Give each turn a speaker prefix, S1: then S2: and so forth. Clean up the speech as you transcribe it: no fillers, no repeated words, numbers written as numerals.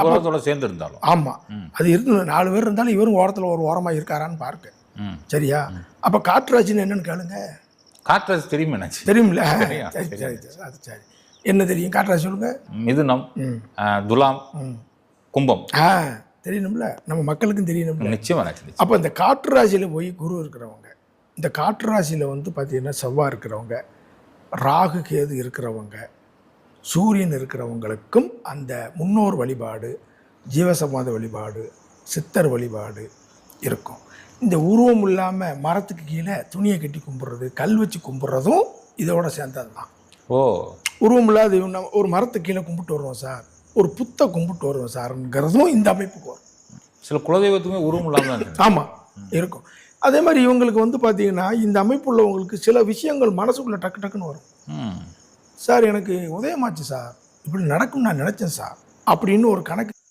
S1: குலத்தோட சேர்ந்து இருந்தாலும்.
S2: ஆமாம், அது இருந்து 4 பேர் இருந்தாலும் இவரும் ஓரத்தில் ஒரு ஓரமாக இருக்காரான்னு பாருங்க. சரியா? அப்போ காற்றுராசின்னு என்னன்னு கேளுங்க.
S1: காற்றுராசி தெரியுமா எனக்கு?
S2: தெரியுமில்ல? சரி சரி சரி, அது சரி. என்ன தெரியும் காற்றுராசி சொல்லுங்க?
S1: மிதுனம், துலாம், கும்பம்.
S2: தெரியணும்ல, நம்ம மக்களுக்கும் தெரியணும்ல.
S1: நிச்சயமா.
S2: அப்போ இந்த காற்று ராசியில் போய் குரு இருக்கிறவங்க, இந்த காற்று ராசியில் வந்து பார்த்தீங்கன்னா செவ்வாய் இருக்கிறவங்க, ராகு கேது இருக்கிறவங்க, சூரியன் இருக்கிறவங்களுக்கும் அந்த முன்னோர் வழிபாடு, ஜீவசமாத வழிபாடு, சித்தர் வழிபாடு இருக்கும். இந்த உருவம் இல்லாமல் மரத்துக்கு கீழே துணியை கட்டி கும்பிட்றது, கல் வச்சு கும்பிட்றதும் இதோட சேர்ந்தது தான். உருவம் இல்லாத ஒரு மரத்துக்கு கீழே கும்பிட்டு வருவோம் சார், ஒரு புத்தை கும்பிட்டு வருவோம் சார்ங்கிறதும் இந்த அமைப்புக்கு வரும்.
S1: சில குலதெய்வத்துக்குமே உருவம் இல்லாமல்
S2: ஆமாம் இருக்கும். அதே மாதிரி இவங்களுக்கு வந்து பார்த்தீங்கன்னா இந்த அமைப்பு உள்ளவங்களுக்கு சில விஷயங்கள் மனசுக்குள்ளே டக்கு டக்குன்னு வரும். சார் எனக்கு உதயமாச்சு சார், இப்படி நடக்கும் நான் நினச்சேன் சார் அப்படின்னு ஒரு கணக்கு